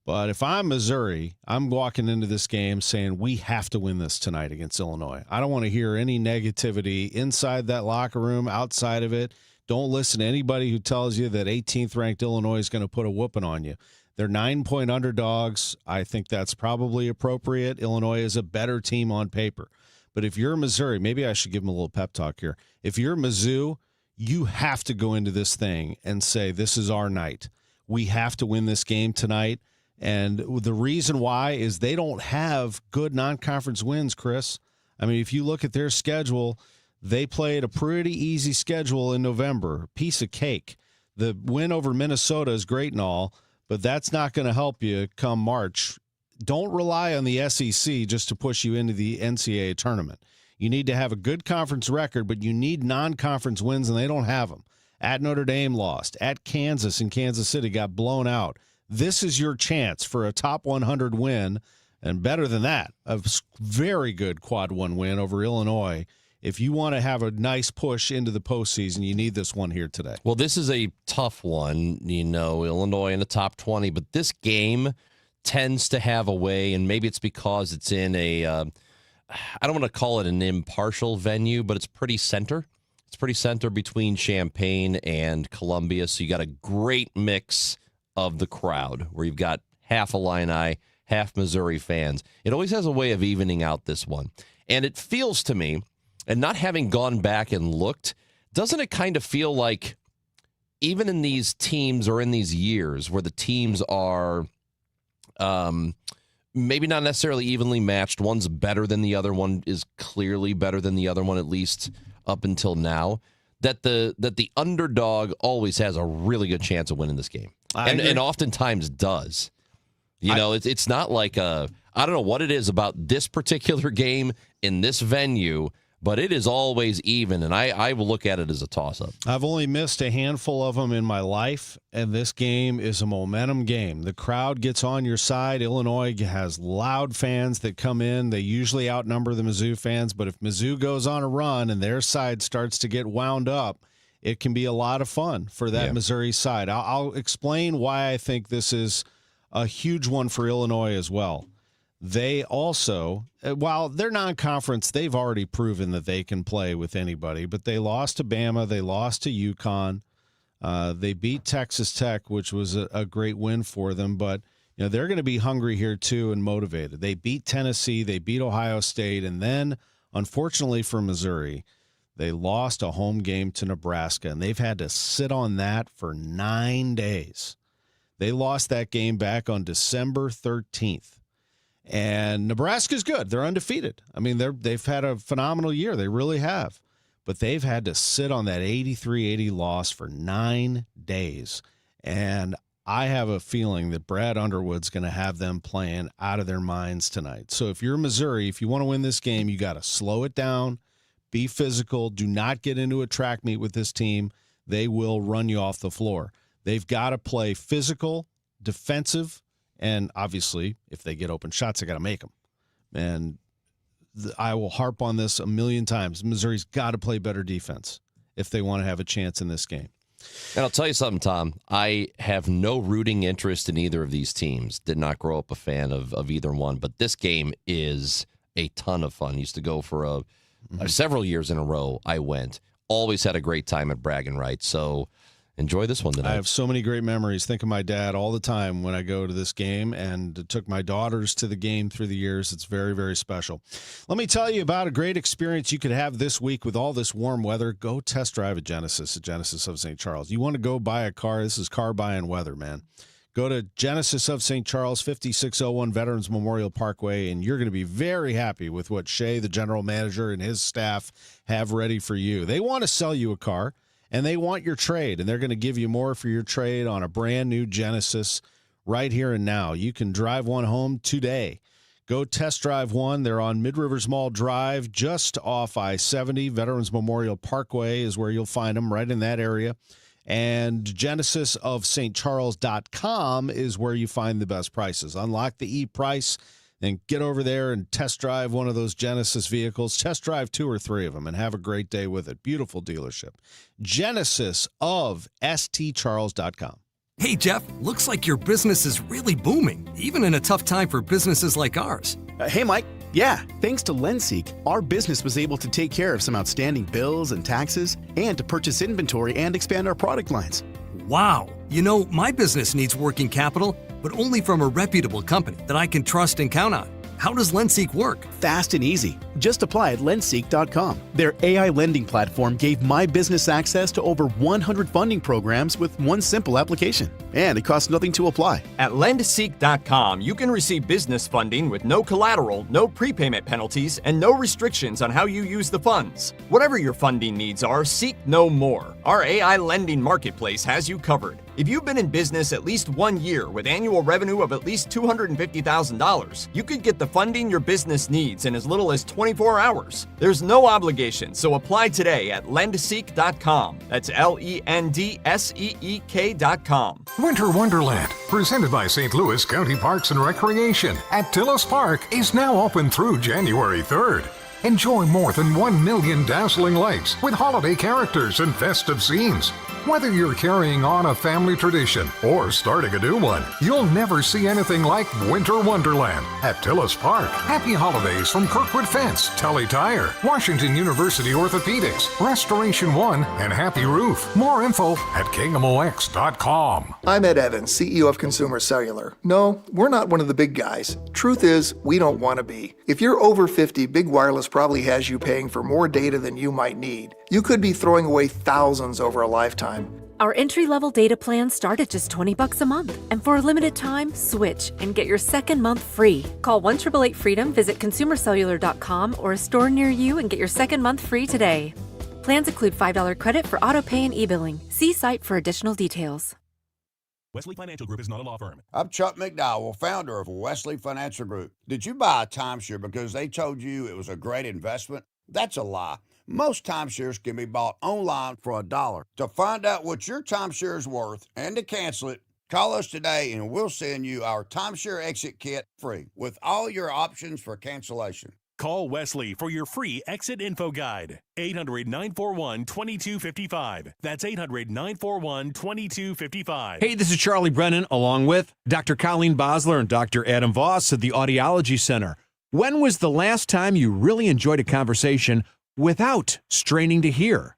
But if I'm Missouri, I'm walking into this game saying we have to win this tonight against Illinois. I don't want to hear any negativity inside that locker room, outside of it. Don't listen to anybody who tells you that 18th ranked Illinois is going to put a whooping on you. They're 9-point underdogs. I think that's probably appropriate. Illinois is a better team on paper. But if you're Missouri, maybe I should give them a little pep talk here. If you're Mizzou, you have to go into this thing and say, this is our night. We have to win this game tonight. And the reason why is they don't have good non-conference wins, Chris. I mean, if you look at their schedule, they played a pretty easy schedule in November, piece of cake. The win over Minnesota is great and all, but that's not going to help you come March. Don't rely on the SEC just to push you into the NCAA tournament. You need to have a good conference record, but you need non-conference wins, and they don't have them. At Notre Dame lost. At Kansas and Kansas City got blown out. This is your chance for a top 100 win, And better than that, a very good quad one win over Illinois. If you want to have a nice push into the postseason, you need this one here today. Well, this is a tough one, Illinois in the top 20, but this game tends to have a way, and maybe it's because it's in a, I don't want to call it an impartial venue, but it's pretty center. It's pretty center between Champaign and Columbia, so you got a great mix of the crowd where you've got half Illini, half Missouri fans. It always has a way of evening out this one. And it feels to me, and not having gone back and looked, doesn't it kind of feel like even in these teams or in these years where the teams are maybe not necessarily evenly matched, one's better than the other, one is clearly better than the other one, at least up until now, that the underdog always has a really good chance of winning this game. And oftentimes does. It's not like I don't know what it is about this particular game in this venue, but it is always even, and I will look at it as a toss-up. I've only missed a handful of them in my life, and this game is a momentum game. The crowd gets on your side. Illinois has loud fans that come in. They usually outnumber the Mizzou fans, but if Mizzou goes on a run and their side starts to get wound up, it can be a lot of fun for that Missouri side. I'll explain why I think this is a huge one for Illinois as well. They also, while they're non-conference, they've already proven that they can play with anybody, but they lost to Bama, they lost to UConn, they beat Texas Tech, which was a great win for them, but they're going to be hungry here too and motivated. They beat Tennessee, they beat Ohio State, and then, unfortunately for Missouri, they lost a home game to Nebraska, and they've had to sit on that for 9 days. They lost that game back on December 13th. And Nebraska's good. They're undefeated. I mean, they've had a phenomenal year. They really have. But they've had to sit on that 83-80 loss for 9 days. And I have a feeling that Brad Underwood's going to have them playing out of their minds tonight. So if you're Missouri, if you want to win this game, you got to slow it down, be physical, do not get into a track meet with this team. They will run you off the floor. They've got to play physical, defensive, and obviously, if they get open shots, they got to make them. And I will harp on this a million times. Missouri's got to play better defense if they want to have a chance in this game. And I'll tell you something, Tom. I have no rooting interest in either of these teams. Did not grow up a fan of either one. But this game is a ton of fun. Used to go for several years in a row. I went. Always had a great time at Bragging Rights. So enjoy this one tonight. I have so many great memories. Think of my dad all the time when I go to this game, and took my daughters to the game through the years. It's very, very special. Let me tell you about a great experience you could have this week with all this warm weather. Go test drive a Genesis of St. Charles. You want to go buy a car? This is car buying weather, man. Go to Genesis of St. Charles, 5601 Veterans Memorial Parkway, and you're going to be very happy with what Shay, the general manager, and his staff have ready for you. They want to sell you a car, and they want your trade, and they're going to give you more for your trade on a brand new Genesis right here and now. You can drive one home today. Go test drive one. They're on Mid-Rivers Mall Drive, just off I-70. Veterans Memorial Parkway is where you'll find them, right in that area. And genesisofstcharles.com is where you find the best prices. Unlock the e-price, then get over there and test drive one of those Genesis vehicles. Test drive 2 or 3 of them and have a great day with it. Beautiful dealership. genesisofstcharles.com. Hey, Jeff, looks like your business is really booming, even in a tough time for businesses like ours. Hey, Mike. Yeah, thanks to LendSeek, our business was able to take care of some outstanding bills and taxes and to purchase inventory and expand our product lines. Wow. You know, my business needs working capital, but only from a reputable company that I can trust and count on. How does LendSeek work? Fast and easy. Just apply at lendseek.com. Their AI lending platform gave my business access to over 100 funding programs with one simple application. And it costs nothing to apply. At lendseek.com, you can receive business funding with no collateral, no prepayment penalties, and no restrictions on how you use the funds. Whatever your funding needs are, seek no more. Our AI lending marketplace has you covered. If you've been in business at least 1 year with annual revenue of at least $250,000, you could get the funding your business needs in as little as 24 hours. There's no obligation, so apply today at lendseek.com. That's LENDSEEK.com. Winter Wonderland, presented by St. Louis County Parks and Recreation at Tillis Park, is now open through January 3rd. Enjoy more than 1 million dazzling lights with holiday characters and festive scenes. Whether you're carrying on a family tradition or starting a new one, you'll never see anything like Winter Wonderland at Tillis Park. Happy holidays from Kirkwood Fence, Tully Tire, Washington University Orthopedics, Restoration One, and Happy Roof. More info at KMOX.com. I'm Ed Evans, CEO of Consumer Cellular. No, we're not one of the big guys. Truth is, we don't want to be. If you're over 50, Big Wireless probably has you paying for more data than you might need. You could be throwing away thousands over a lifetime. Our entry-level data plans start at just $20 a month. And for a limited time, switch and get your second month free. Call 1-888-FREEDOM, visit consumercellular.com or a store near you and get your second month free today. Plans include $5 credit for auto pay and e-billing. See site for additional details. Wesley Financial Group is not a law firm. I'm Chuck McDowell, founder of Wesley Financial Group. Did you buy a timeshare because they told you it was a great investment? That's a lie. Most timeshares can be bought online for $1. To find out what your timeshare is worth and to cancel it, call us today and we'll send you our timeshare exit kit free with all your options for cancellation. Call Wesley for your free exit info guide. 800-941-2255. That's 800-941-2255. Hey, this is Charlie Brennan along with Dr. Colleen Bosler and Dr. Adam Voss at the Audiology Center. When was the last time you really enjoyed a conversation without straining to hear?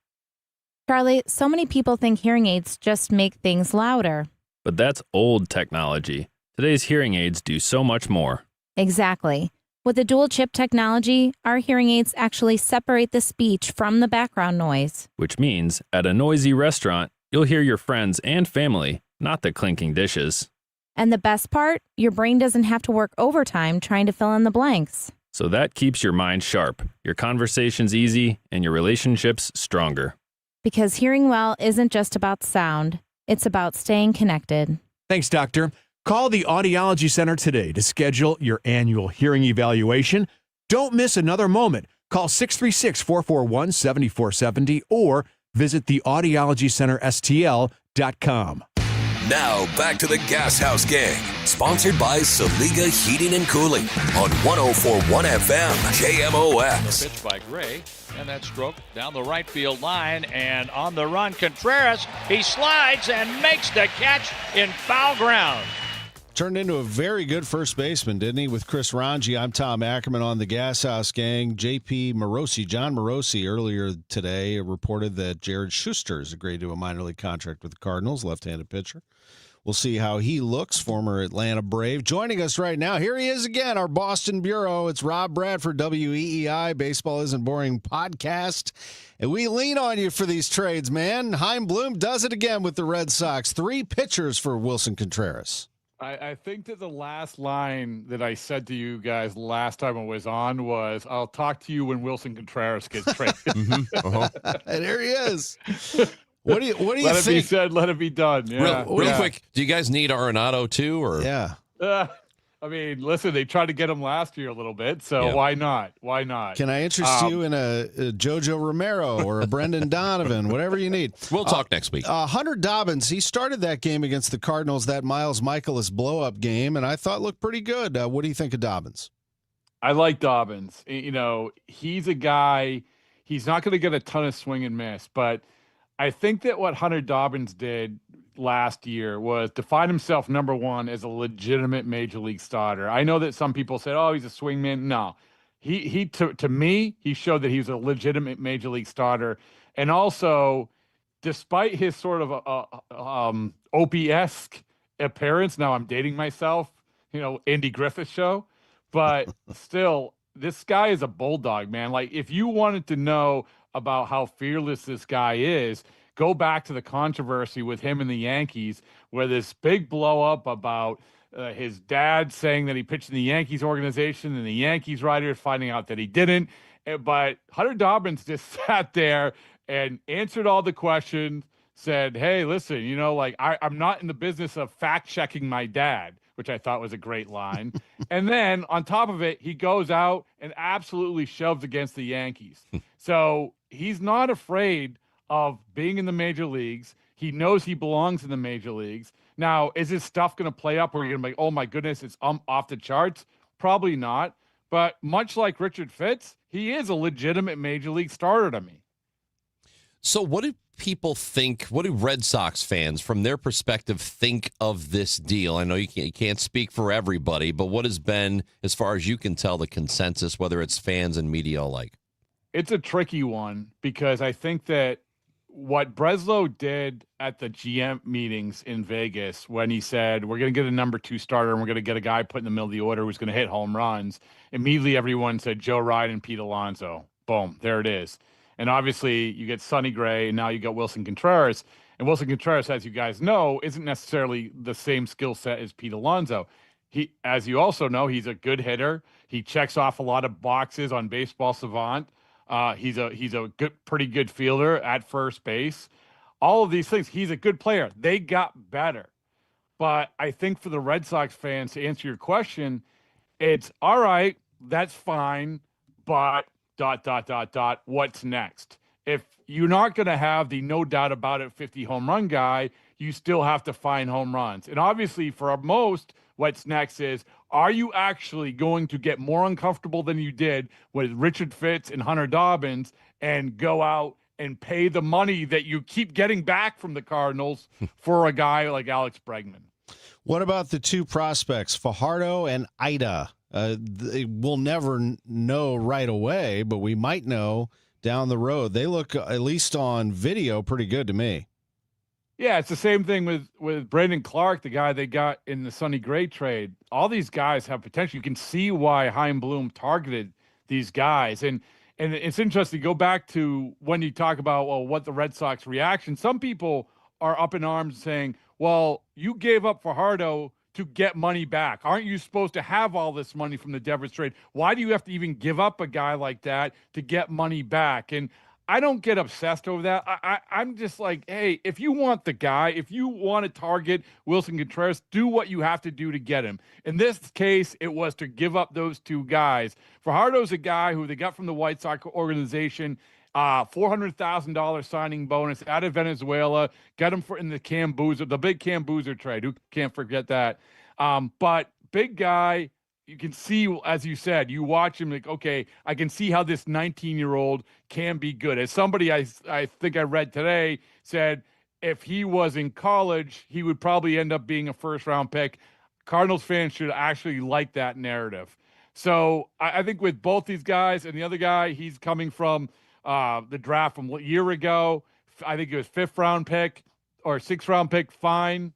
Charlie, so many people think hearing aids just make things louder. But that's old technology. Today's hearing aids do so much more. Exactly. With the dual chip technology, our hearing aids actually separate the speech from the background noise. Which means at a noisy restaurant, you'll hear your friends and family, not the clinking dishes. And the best part, your brain doesn't have to work overtime trying to fill in the blanks. So that keeps your mind sharp, your conversations easy, and your relationships stronger. Because hearing well isn't just about sound, it's about staying connected. Thanks, Doctor. Call the Audiology Center today to schedule your annual hearing evaluation. Don't miss another moment. Call 636-441-7470 or visit theaudiologycenterstl.com. Now back to the Gashouse Gang, sponsored by Saliga Heating and Cooling on 104.1 FM KMOX. The pitch by Gray, and that stroke down the right field line, and on the run, Contreras, he slides and makes the catch in foul ground. Turned into a very good first baseman, didn't he, with Chris Ranji? I'm Tom Ackerman on the Gashouse Gang. John Morosi, earlier today reported that Jared Schuster has agreed to a minor league contract with the Cardinals, left-handed pitcher. We'll see how he looks, former Atlanta Brave. Joining us right now, here he is again, our Boston Bureau. It's Rob Bradford, WEEI, Baseball Isn't Boring podcast. And we lean on you for these trades, man. Chaim Bloom does it again with the Red Sox. 3 pitchers for Wilson Contreras. I think that the last line that I said to you guys last time I was on was, I'll talk to you when Wilson Contreras gets traded. And there he is. What do you let think? It be said, let it be done. Yeah. Real quick, do you guys need Arenado too? Or yeah. I mean, listen, they tried to get him last year a little bit, so why not? Why not? Can I interest you in a Jojo Romero or a Brendan Donovan, whatever you need? We'll talk next week. Hunter Dobbins, he started that game against the Cardinals, that Miles Michaelis blow-up game, and I thought looked pretty good. What do you think of Dobbins? I like Dobbins. You know, he's a guy, he's not going to get a ton of swing and miss, but I think that what Hunter Dobbins did last year was to find himself number one as a legitimate major league starter. I know that some people said, "Oh, he's a swingman." No, he to me, he showed that he was a legitimate major league starter, and also, despite his sort of Opie-esque appearance. Now I'm dating myself, Andy Griffith show, but still, this guy is a bulldog, man. Like, if you wanted to know about how fearless this guy is, go back to the controversy with him and the Yankees, where this big blow up about his dad saying that he pitched in the Yankees organization and the Yankees writers finding out that he didn't. But Hunter Dobbins just sat there and answered all the questions, said, hey, listen, I'm not in the business of fact checking my dad, which I thought was a great line. And then on top of it, he goes out and absolutely shoves against the Yankees. So he's not afraid of being in the major leagues. He knows he belongs in the major leagues. Now, is his stuff going to play up where you're going to be like, oh my goodness, it's off the charts? Probably not. But much like Richard Fitz, he is a legitimate major league starter to me. So what do people think, what do Red Sox fans, from their perspective, think of this deal? I know you can't speak for everybody, but what has been, as far as you can tell, the consensus, whether it's fans and media alike? It's a tricky one because I think that what Breslow did at the GM meetings in Vegas when he said, we're going to get a number 2 starter and we're going to get a guy put in the middle of the order who's going to hit home runs, immediately everyone said Joe Ryan and Pete Alonso. Boom, there it is. And obviously you get Sonny Gray, and now you got Wilson Contreras. And Wilson Contreras, as you guys know, isn't necessarily the same skill set as Pete Alonso. He, as you also know, he's a good hitter. He checks off a lot of boxes on Baseball Savant. He's a pretty good fielder at first base. All of these things, he's a good player. They got better. But I think for the Red Sox fans, to answer your question, it's all right, that's fine, but ... what's next? If you're not going to have the no doubt about it 50 home run guy, you still have to find home runs. And obviously for most, what's next is, are you actually going to get more uncomfortable than you did with Richard Fitz and Hunter Dobbins and go out and pay the money that you keep getting back from the Cardinals for a guy like Alex Bregman? What about the 2 prospects, Fajardo and Ida? We'll never know right away, but we might know down the road. They look, at least on video, pretty good to me. Yeah, it's the same thing with Brandon Clark, the guy they got in the Sonny Gray trade. All these guys have potential. You can see why Chaim Bloom targeted these guys. And it's interesting, go back to when you talk about, well, what the Red Sox reaction. Some people are up in arms saying, well, you gave up Fajardo to get money back. Aren't you supposed to have all this money from the Devers trade? Why do you have to even give up a guy like that to get money back? And I don't get obsessed over that. I'm just like, hey, if you want the guy, if you want to target Wilson Contreras, do what you have to do to get him. In this case, it was to give up those 2 guys. Fajardo's a guy who they got from the White Sox organization, $400,000 signing bonus out of Venezuela, got him in the big Cam Boozer trade. Who can't forget that? But big guy, you can see, as you said, you watch him like, okay, I can see how this 19-year-old can be good. As somebody I think I read today said, if he was in college, he would probably end up being a first-round pick. Cardinals fans should actually like that narrative. So I think with both these guys, and the other guy, he's coming from the draft from a year ago. I think it was 5th-round pick or 6th-round pick, fine,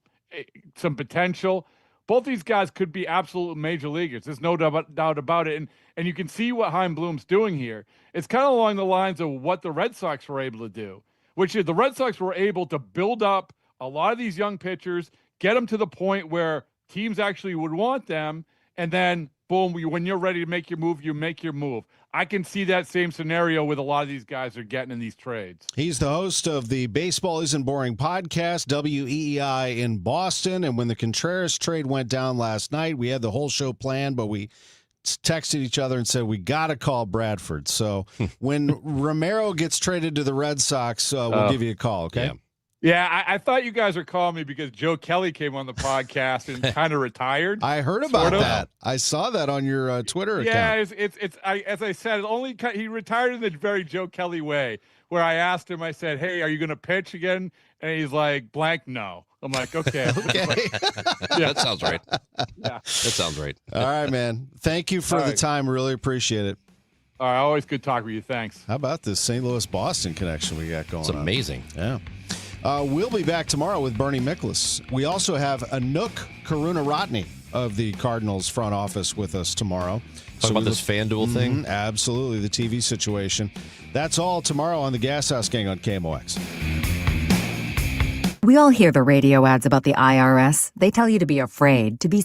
some potential. Both these guys could be absolute major leaguers. There's no doubt about it. And you can see what Chaim Bloom's doing here. It's kind of along the lines of what the Red Sox were able to do, which is the Red Sox were able to build up a lot of these young pitchers, get them to the point where teams actually would want them, and then, boom, when you're ready to make your move, you make your move. I can see that same scenario with a lot of these guys are getting in these trades. He's the host of the Baseball Isn't Boring podcast, WEEI in Boston. And when the Contreras trade went down last night, we had the whole show planned, but we texted each other and said, we got to call Bradford. So when Romero gets traded to the Red Sox, we'll give you a call, okay? Yeah. Yeah, I thought you guys were calling me because Joe Kelly came on the podcast and kind of retired. I heard about that. I saw that on your Twitter account. Yeah, as I said, he retired in the very Joe Kelly way, where I asked him, I said, hey, are you going to pitch again? And he's like, blank, no. I'm like, okay. That sounds right. Yeah. That sounds right. All right, man. Thank you for the time. Really appreciate it. All right, always good talking with you. Thanks. How about this St. Louis-Boston connection we got going on? It's amazing. Yeah. We'll be back tomorrow with Bernie Miklasz. We also have Anouk Karunaratne of the Cardinals front office with us tomorrow. Talk about this FanDuel thing? Absolutely, the TV situation. That's all tomorrow on the Gashouse Gang on KMOX. We all hear the radio ads about the IRS. They tell you to be afraid, to be